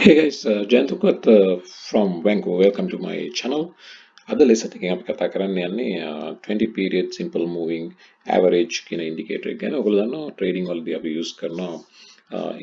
Hey guys, Jayanth from Vancouver. Welcome to my channel. අද ලෙසට එකෙන් අපි කතා කරන්න යන්නේ 20 period simple moving average කියන indicator එක ගැන. ඔයගොල්ලෝ දන්නවා trading වලදී අපි use කරනවා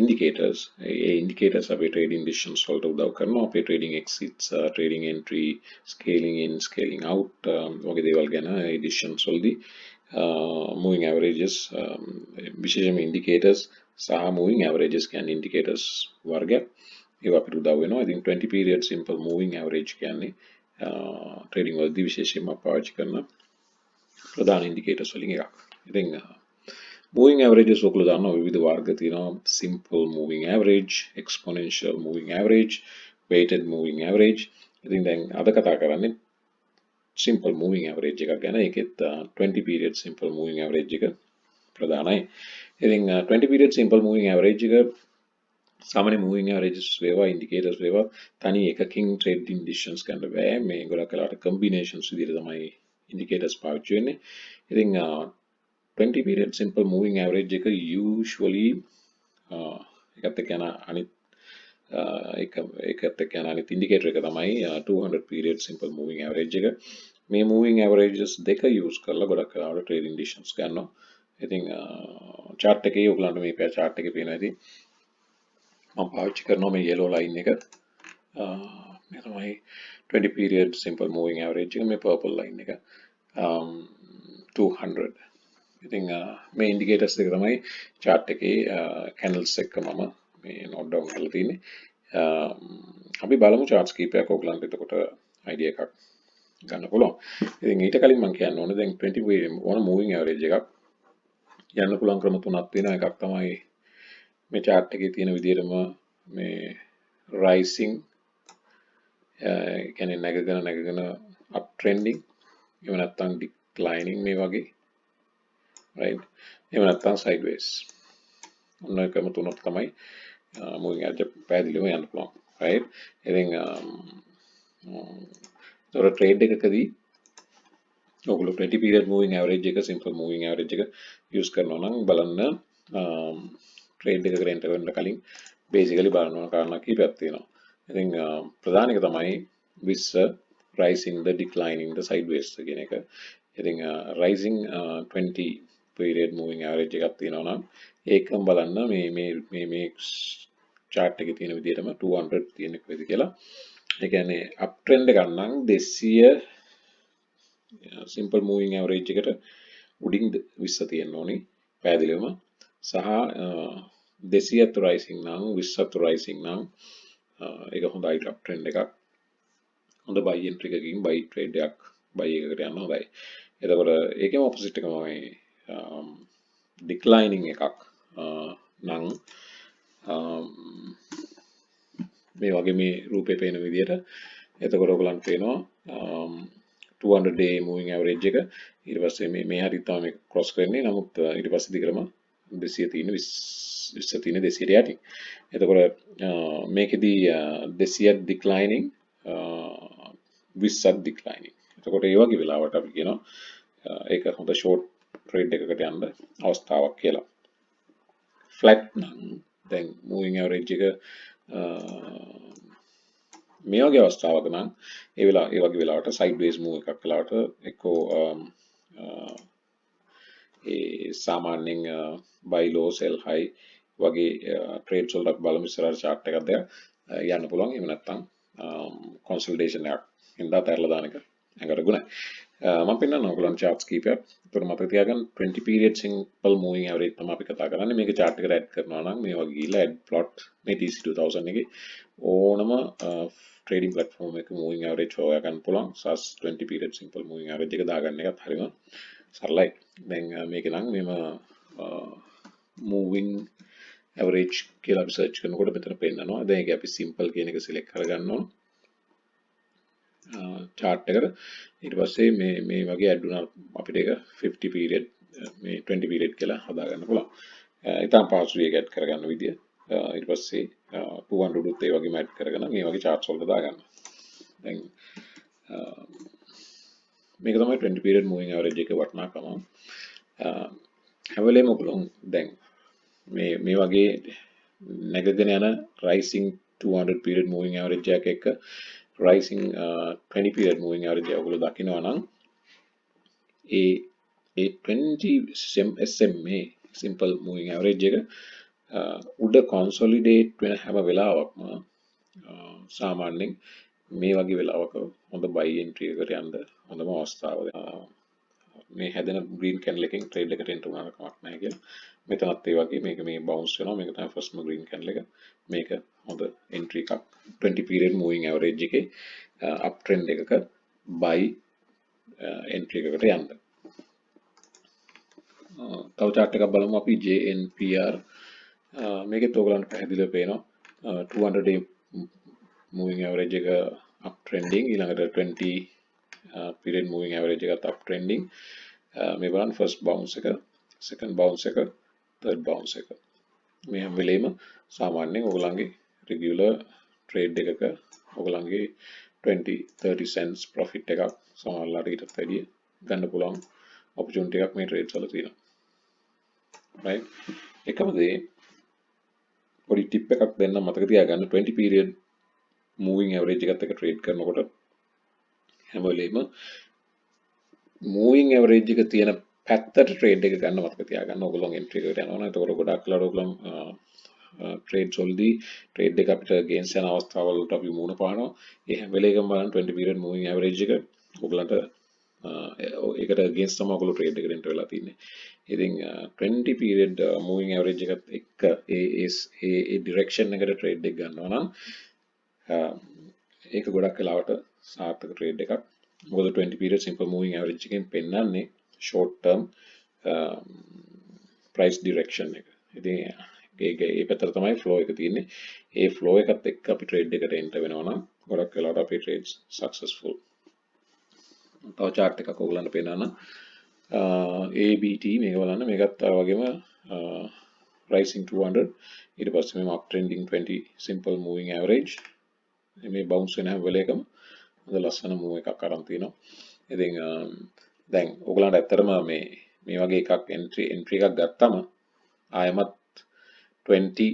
indicators. ඒ indicators අපේ trading decisions වලට උදව් කරනවා. අපේ trading exits, trading entry, scaling in, scaling out වගේ දේවල් ගැන ඒ decisions වලදී moving averages විශේෂයෙන්ම indicators සහ moving averages කියන්නේ indicators වර්ගයක්. ඒවා අපිට උදව් වෙනවා. ඉතින් 20 period simple moving average කියන්නේ ට්‍රේඩිං වලදී විශේෂයෙන්ම පාවිච්චි කරන ප්‍රධාන ඉන්ඩිකේටර්ස් වලින් එකක්. ඉතින් moving averages ඔයගොල්ලෝ දන්නවා විවිධ වර්ග තියෙනවා. simple moving average, exponential moving average, weighted moving average. ඉතින් දැන් අද කතා කරන්නේ simple moving average එකක් ගැන. ඒකෙත් 20 period simple moving average එක ප්‍රධානයි. ඉතින් 20 period simple moving average එක සාමාන්‍ය moving averages වේවා indicators වේවා තනි එකකින් trading decisions ගන්න බෑ. මේ ගොඩක් වෙලාවට combinations විදිහට තමයි indicators පාවිච්චි වෙන්නේ. ඉතින් 20 period simple moving average එක usually එකත් එක්ක යන අනිත් ඒකත් එක්ක යන අනිත් indicator එක තමයි 200 period simple moving average එක. මේ moving averages දෙක use කරලා ගොඩක් වෙලාවට trading decisions ගන්නවා. ඉතින් chart එකේ ඔයගලන්ට මේ chart එකේ පේනවා ඉතින් මම පාවිච්චි කරනවා මේ yellow line එක මේ තමයි 20 period simple moving average එක මේ purple line එක 200 ඉතින් මේ indicators දෙක තමයි chart එකේ candles එක මම මේ note down කරලා තියෙන්නේ අපි බලමු charts කීපයක් ඔයගලන්ට එතකොට idea එකක් ගන්න පුළුවන් ඉතින් ඊට කලින් මම කියන්න ඕනේ දැන් 20 ඕන moving average එකක් යන්න පුළුවන් ක්‍රම තුනක් තියෙනවා එකක් තමයි මේ chart එකේ තියෙන විදිහටම මේ rising කියන්නේ නැගගෙන up trending එහෙම නැත්නම් declining මේ වගේ right එහෙම නැත්නම් sideways ඔන්න ක්‍රම තුනක් තමයි moving average පැහැදිලිව යන්න පුළුවන් right ඉතින් trade එකකදී ඔයගොල්ලෝ 20 period moving average එක simple moving average එක use කරනවා නම් බලන්න trade එකකට enter වෙන්න කලින් basically බලන කාරණා කීපයක් තියෙනවා. ඉතින් ප්‍රධාන එක තමයි with rising the declining the sideways කියන එක. ඉතින් rising 20 period moving average එකක් තියෙනවා නම් ඒකම බලන්න මේ chart එකේ තියෙන විදිහටම 200 තියෙන එක වෙද කියලා. ඒ කියන්නේ up trend එකක් නම් 200 simple moving average එකට උඩින් 20 තියෙන්න ඕනි පැහැදිලිවම සහ 200ත් rising නම් 20ත් rising නම් ඒක හොඳයි up trend එකක් හොඳ buy entry එකකින් buy trade එකක් buy එකකට යන්න හොඳයි එතකොට ඒකෙම opposite එක තමයි declining එකක් නම් මේ වගේ මේ රූපේ පේන විදිහට එතකොට ඔයගලන්ට පේනවා 200 day moving average එක ඊට පස්සේ මේ හරිය තමයි මේක cross කරන්නේ නමුත් ඊට පස්සේ දිගටම 200 තියෙන 20 තියෙන 200 යටින් එතකොට මේකෙදී 200 declining 20 declining එතකොට ඒ වගේ වෙලාවට අපි කියනවා ඒක හොඳ short trade එකකට යන්න අවස්ථාවක් කියලා flat නම් දැන් moving average එක මේ වගේ අවස්ථාවක නම් ඒ වගේ වෙලාවට sideways move එකක් වෙලාවට එක්කෝ ඒ සාමාන්‍යයෙන් buy low sell high වගේ trades වලට බලමු ඉස්සරහට chart එකක් දෙක යන්න පුළුවන් එහෙම නැත්නම් consolidation එකක් හින්දා තරලා දාන එක ඇඟට ගුණයි මම පෙන්නන්න ඔයගොල්ලන්ට charts කීපයක් ඒතර මතක තියාගන්න 20 period simple moving average තමයි අපි කතා කරන්නේ මේක chart එකට add කරනවා නම් මේ වගේ ගිහලා add plot මේ TC2000 එකේ ඕනම trading platform එක moving average හොයා ගන්න පුළුවන් SAS 20 period simple moving average එක දාගන්න එකත් හරිම සරලයි දැන් මේක නම් මෙම moving average කියලා අපි search කරනකොට මෙතන පෙන්නනවා දැන් ඒක අපි simple කියන එක select කරගන්න ඕන chart එකට ඊට පස්සේ මේ වගේ add වුණා අපිට ඒක 50 period මේ 20 period කියලා හදා ගන්න පුළුවන් ඊටම පහසුයි ඒක add කරගන්න විදිය ඊට පස්සේ 200 උත් ඒ වගේම add කරගෙන මේ වගේ charts වලට දාගන්න දැන් මේක තමයි 20 period moving average එකේ වටිනාකම හැම වෙලේම ඔයගොල්ලෝ දැන් මේ වගේ නැගගෙන යන rising 200 period moving average එකක rising 20 period moving average එක ඔයගොල්ලෝ දකිනවා නම් ඒ 20 SMA simple moving average එක උඩ consolidate වෙන හැම වෙලාවකම සාමාන්‍යයෙන් මේ වගේ වෙලාවක හොඳ buy entry එකකට යන්න හොඳම අවස්ථාව. මේ හැදෙන green candle එකෙන් trade එකට enter වුණාට කමක් නැහැ කියලා. මෙතනත් ඒ වගේ මේක මේ bounce වෙනවා. මේක තමයි first green candle එක. මේක හොඳ entry එකක් 20 period moving average එකේ up trend එකක buy entry එකකට යන්න. තව chart එකක් බලමු අපි JNPR. මේකෙත් ඔයගලන්ට පැහැදිලිව පේනවා 200 day moving average එක up trending, ඊළඟට 20 period moving average එකත් up trending. මේ බලන්න first bounce එක, second bounce එක, third bounce එක. මේ හැම වෙලේම සාමාන්‍යයෙන් ඔයගලන්ගේ regular trade එකක ඔයගලන්ගේ 20-30 cents profit එකක් සමහරවිට ඊටත් වැඩිය ගන්න පුළුවන් opportunity එකක් මේ trades වල තියෙනවා. right? එකම දේ පොඩි tip එකක් දෙන්න මතක තියාගන්න 20 period moving average එකත් එක්ක trade කරනකොට හැම වෙලේම moving average එක තියෙන පැත්තට trade එක ගන්න මතක තියාගන්න. ඔයගොල්ලෝ entry එකට යනවා නම් එතකොට ගොඩක් වෙලාවට ඔයගොල්ලෝ trades වලදී trade එක අපිට against යන අවස්ථාවල් වලට අපි මුහුණ පානවා. ඒ හැම වෙලේකම බලන්න 20 period moving average එක ඔයගොල්ලන්ට ඒකට against තමයි ඔයගොල්ලෝ trade එකට enter වෙලා තින්නේ. ඉතින් 20 period moving average එකත් එක්ක ඒ direction එකට trade එක ගන්නවා නම් ඒක ගොඩක් වෙලාවට සාර්ථක trade එකක්. මොකද 20 period simple moving average එකෙන් පෙන්නන්නේ short term price direction එක. ඉතින් ඒ පැත්තට තමයි flow එක තියෙන්නේ. ඒ flow එකත් එක්ක අපි trade එකට enter වෙනවා නම් ගොඩක් වෙලාවට අපේ trades successful. තව chart එකක් ඔයගලන්ට පේනවා ABT මේක බලන්න. මේකත් වගේම rising 200 ඊට පස්සේ මේ up trending 20 simple moving average මේ bounce වෙන හැම වෙලේකම හොඳ ලස්සන move එකක් අරන් තිනවා. ඉතින් දැන් ඔයගලන්ට ඇත්තටම මේ වගේ එකක් entry එකක් ගත්තම ආයමත් 20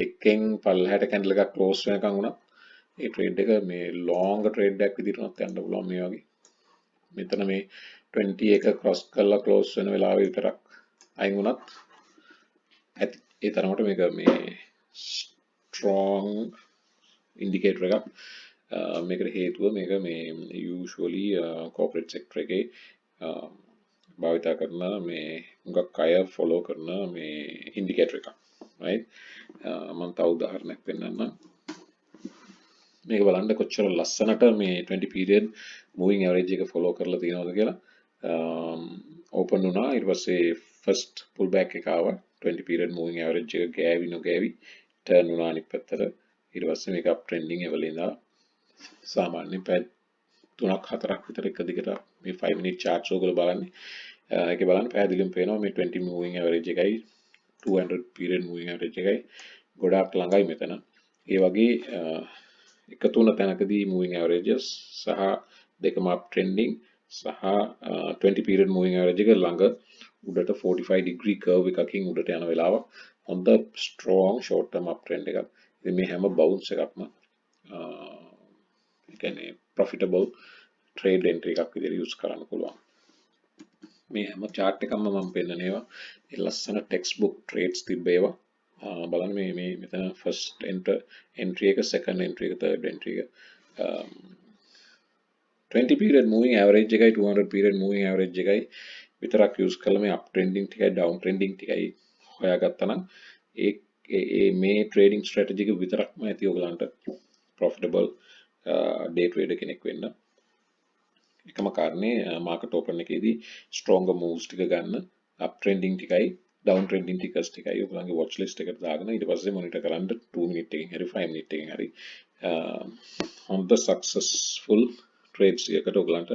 එකෙන් පල්ලහැට candle එකක් close වෙනකන් උනත් ඒ trade එක මේ long trade එකක් විදිහට උනත් යන්න පුළුවන් මේ වගේ. මෙතන මේ 20 එක cross කරලා close වෙන වෙලාවෙ විතරක් අයින් වුණත් ඇති ඒ තරමට මේක මේ strong indicator එකක්. මේකට හේතුව මේක මේ usually corporate sector එකේ භාවිතා කරන මේ හුඟක් අය follow කරන මේ indicator එකක්. right? මම තව උදාහරණයක් පෙන්නන්නම්. මේක බලන්න කොච්චර ලස්සනට මේ 20 period moving average එක follow කරලා තියෙනවද කියලා. open වුණා, ඊට පස්සේ first pull back එක ආවා. 20 period moving average එක ගෑවි turn වුණා අනිත් පැත්තට. ඊට පස්සේ මේක up trending level ඉඳලා සාමාන්‍යයෙන් පැය 3-4ක් විතර එක දිගට මේ 5 minute charts ඔයගොල්ලෝ බලන්නේ. ඒකේ බලන්න පැහැදිලිවම පේනවා මේ 20 moving average එකයි 200 period moving average එකයි ගොඩාක් ළඟයි මෙතන. ඒ වගේ එකතු වුණ තැනකදී moving averages සහ දෙකම up trending සහ 20 period moving average එක ළඟ උඩට 45 degree curve එකකින් උඩට යන වෙලාව හොඳ strong short term up trend එකක්. ඉතින් මේ හැම bounce එකක්ම ඒ කියන්නේ profitable trade entry එකක් විදිහට use කරන්න පුළුවන්. මේ හැම chart එකක්ම මම පෙන්නන ඒවා ඒ ලස්සන textbook trades තිබ්බ ඒවා. බලන්න මේ මෙතන first entry එක, second entry එක, third entry එක 20 period moving average එකයි 200 period moving average එකයි විතරක් use කරලා මේ up trending ටිකයි down trending ටිකයි හොයාගත්තා නම් ඒ මේ trading strategy එක විතරක්ම ඇති ඔයගලන්ට profitable day trader කෙනෙක් වෙන්න. එකම කාරණේ market open එකේදී stronger moves ටික ගන්න, up trending ටිකයි down trending tickers ටිකයි ඔයගලන්ගේ watch list එකට දාගෙන ඊට පස්සේ monitor කරන්න 2 minute එකකින් හරි 5 minute එකකින් හරි on the successful trades එකකට ඔයගලන්ට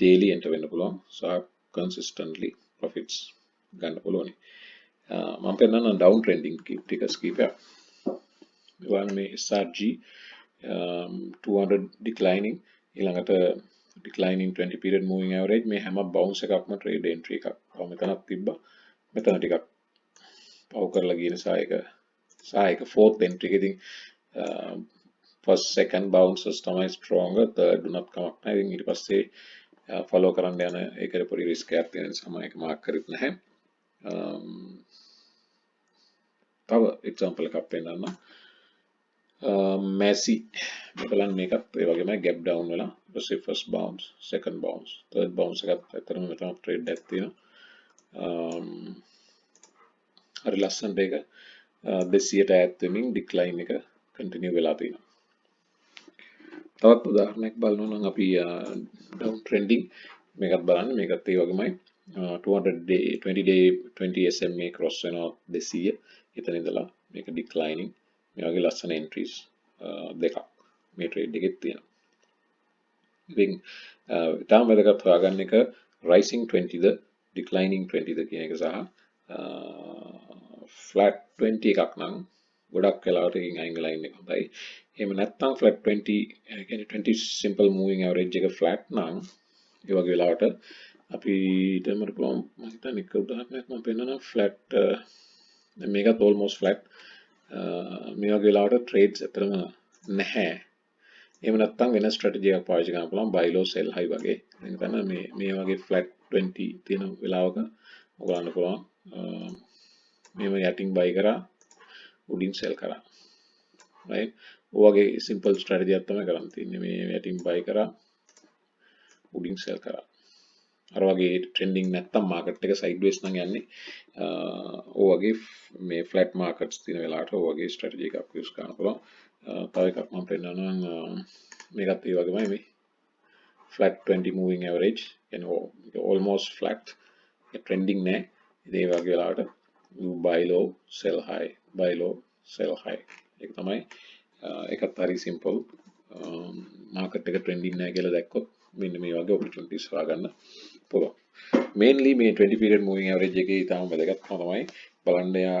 daily enter වෙන්න පුළුවන් සහ consistently profits ගන්න පුළුවන්. මම පෙන්නන down trending tickers කීපයක්. බලන්න මේ SRG 200 declining ඊළඟට declining 20 period moving average මේ හැම bounce එකක්ම trade entry එකක්. මෙතනක් තිබ්බා. මෙතන ටිකක් පව කරලා ගිය නිසා ඒක සහ ඒක fourth entry එකේ ඉතින් first second bounces තමයි stronger, third උනත් කමක් නැහැ. ඉතින් ඊට පස්සේ follow කරන්න යන ඒකට පොඩි risk එකක් තියෙන නිසා මම ඒක mark කරෙත් නැහැ. තව example එකක් පෙන්නන්න. Messi බලන්න මේකත් ඒ වගේමයි gap down වෙලා ඊට පස්සේ first bounce, second bounce, third bounce එකත් ඇත්තටම මෙතන trade එකක් තියෙනවා. හරි ලස්සනට ඒක 200ට ඈත් වෙමින් decline එක continue වෙලා තියෙනවා. තවත් උදාහරණයක් බලනවා නම් අපි down trending මේකත් බලන්න. මේකත් ඒ වගේමයි 200 day 20 day 20 SMA cross වෙනවා 200. එතන ඉඳලා මේක declining. මේ වගේ ලස්සන entries දෙකක් මේ trade එකේ තියෙනවා. ඉතින් තාම වැදගත් හොයාගන්න එක rising 20ද declining 20ද කියන එක සහ flat 20 එකක් නම් ගොඩක් වෙලාවට එකකින් අයින් වෙලා ඉන්නේ හොඳයි. එහෙම නැත්නම් flat 20 කියන්නේ 20 simple moving average එක flat නම් ඒ වගේ වෙලාවට අපි ඊටමර පුළුවන් මම හිතන්නේ එක උදාහරණයක් මම පෙන්නනවා flat දැන් මේකත් almost flat මේ වගේ වෙලාවට trades අතරම නැහැ. එහෙම නැත්නම් වෙන strategy එකක් පාවිච්චි කරන්න පුළුවන් buy low sell high වගේ. දැන් හිතන්න මේ වගේ flat 20 තියෙන වෙලාවක ඔයගලන්න පුළුවන් මේව යටින් buy කරා උඩින් sell කරා. right? ඔයගේ simple strategy එකක් තමයි කරන්න තියෙන්නේ. මේ යටින් buy කරා උඩින් sell කරා. අර වගේ trending නැත්තම් market එක sideways නම් යන්නේ ඔයගේ මේ flat markets තියෙන වෙලාවට ඔයගේ strategy එකක් use කරන්න පුළුවන්. තව එකක් මම පෙන්නනවා මේකත් ඒ වගේමයි මේ flat 20 moving average කියන්නේ almost flat trending නෑ. ඉතින් ඒ වගේ වෙලාවට buy low sell high buy low sell high ඒක තමයි ඒකත් හරි simple market එක trending නෑ කියලා දැක්කොත් මෙන්න මේ වගේ opportunities හොයාගන්න පුළුවන්. mainly මේ 20 period moving average එකේ ඊටම වැදගත් තමයි බලන්න යා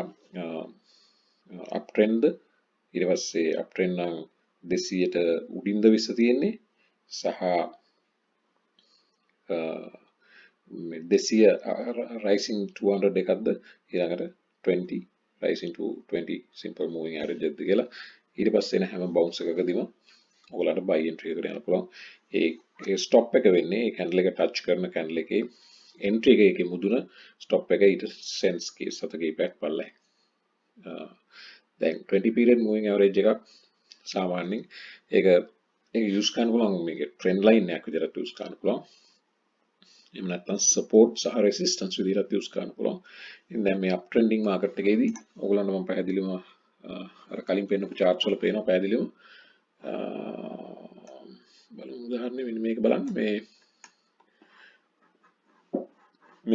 uptrend ඊට පස්සේ uptrend නම් 200ට උඩින්ද විස තියෙන්නේ සහ 200 rising 200 එකක්ද ඊළඟට 20 rising to 20 simple moving average එකක්ද කියලා ඊට පස්සේ එන හැම bounce එකකදීම ඔයගලන්ට buy entry එකකට යන්න පුළුවන්. ඒ stop එක වෙන්නේ ඒ candle එක touch කරන candle එකේ entry එකේ මුදුන stop එක ඊට sense කේ සත කීපයක් පල්ලයි. දැන් 20 period moving average එකක් සාමාන්‍යයෙන් ඒක use කරන්න පුළුවන් මේක trend line එකක් විදිහට use කරන්න පුළුවන්. එහෙම නැත්නම් support සහ resistance විදිහට use කරන්න පුළුවන්. ඉතින් දැන් මේ uptrending market එකේදී ඔයගලන්ට මම පැහැදිලිවම අර කලින් පෙන්නපු charts වල පේනවා පැහැදිලිවම බලමු උදාහරණයක් මෙන්න මේක බලන්න මේ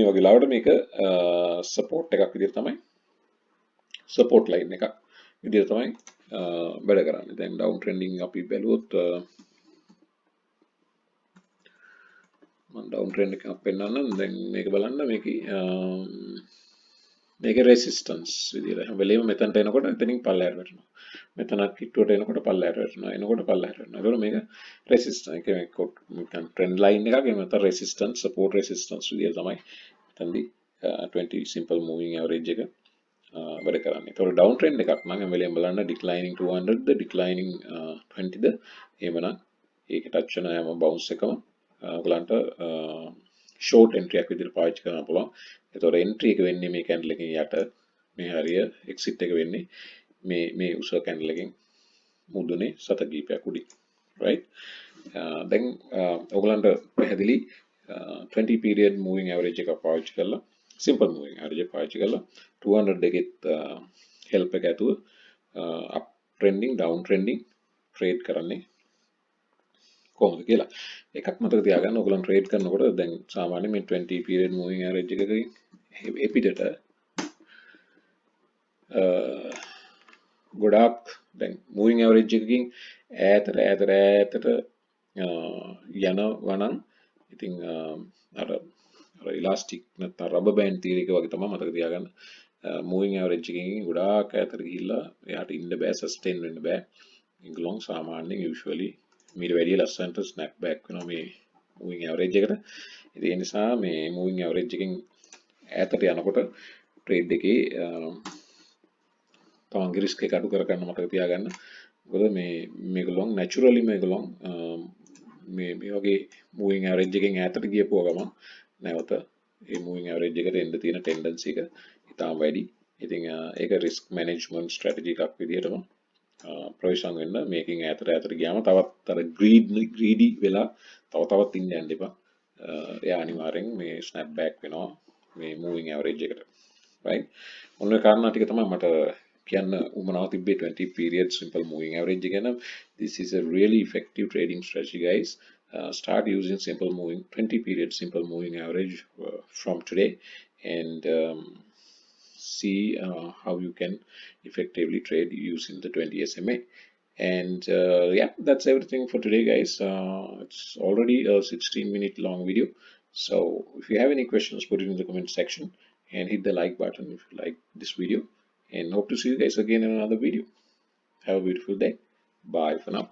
වගේ ලාවට මේක support එකක් විදිහට තමයි support line එකක් විදිහට තමයි වැඩ කරන්නේ. දැන් down trending අපි බැලුවොත් මම down trend එකක් පෙන්නන්නම්. දැන් මේක බලන්න මේක resistance විදිහට හැම වෙලේම මෙතනට එනකොට එතනින් පල්ලෙහාට වැටෙනවා. මෙතනක් කිට්ටුවට එනකොට පල්ලෙහාට වැටෙනවා. එනකොට පල්ලෙහාට වැටෙනවා. ඒකෝ මේක resistance එක මේක trend line එකක්. එහෙම නැත්නම් resistance support resistance විදිහට තමයි එතනදී 20 simple moving average එක වැඩ කරන්නේ. ඒතකොට down trend එකක් නම් හැම වෙලේම බලන්න declining 200ද declining 20ද එහෙමනම් ඒක touch වෙන හැම bounce එකම ඔයගලන්ට short entry එකක් විදිහට පාවිච්චි කරන්න පුළුවන්. ඒතකොට entry එක වෙන්නේ මේ candle එකකින් යට මේ හරිය exit එක වෙන්නේ මේ උස candle එකකින් මුදුනේ සත කීපයක් උඩින්. right? දැන් ඔයගලන්ට පැහැදිලි 20 period moving average එක පාවිච්චි කරලා simple moving average එක පාවිච්චි කරලා 200 එකෙත් help එක ඇතුව up trending down trending trade කරන්නේ කොහොමද කියලා. එකක් මතක තියාගන්න ඔයගොල්ලන් ට්‍රේඩ් කරනකොට දැන් සාමාන්‍යයෙන් මේ 20 period moving average එකකින් එපිටට ගොඩාක් දැන් moving average එකකින් ඈතට යනවා නම් ඉතින් අර ඉලාස්ටික් නැත්නම් රබර් බෑන්ඩ් තියරි එක වගේ තමයි මතක තියාගන්න. moving average එකකින් ගොඩාක් ඈතට ගිහිල්ලා එයාට ඉන්න බෑ sustain වෙන්න බෑ. ඉංග්ලොන් සාමාන්‍යයෙන් usually මීට වැඩිය ලස්සනට ස්නැප් බෑක් වෙනවා මේ moving average එකට. ඉතින් ඒ නිසා මේ moving average එකකින් ඈතට යනකොට trade එකේ තමන්ගේ රිස්ක් එක අඩු කරගන්න මතක තියාගන්න. මොකද මේගොල්ලෝ නැචරලි මේගොල්ලෝ මේ වගේ මූවිං ඇවරේජ් එකෙන් ඈතට ගියපුව ගමන් නැවත ඒ මූවිං ඇවරේජ් එකට එන්න තියෙන ටෙන්ඩන්සි එක ඉතාම වැඩි. ඉතින් ඒක රිස්ක් මැනේජ්මන්ට් ස්ට්‍රැටජි එකක් විදිහටම ප්‍රවිෂන් වෙන්න මේකින් ඈතට ගියාම තවත් අර ග්‍රීඩි වෙලා තවත් ඉන්න යන්න එපා. එයා අනිවාර්යෙන් මේ ස්නැප් බෑක් වෙනවා මේ මූවිං ඇවරේජ් එකට. right ඔන්න ඔය කාරණා ටික තමයි මට කියන්න උමනාව තිබ්බේ 20 period simple moving average ගැන. This is a really effective trading strategy, guys. Start using simple moving 20 period simple moving average from today, and see how you can effectively trade using the 20 SMA. And yeah, that's everything for today, guys. It's already a 16-minute long video. So if you have any questions, put it in the comment section and hit the like button if you like this video. And hope to see you guys again in another video. Have a beautiful day. Bye for now.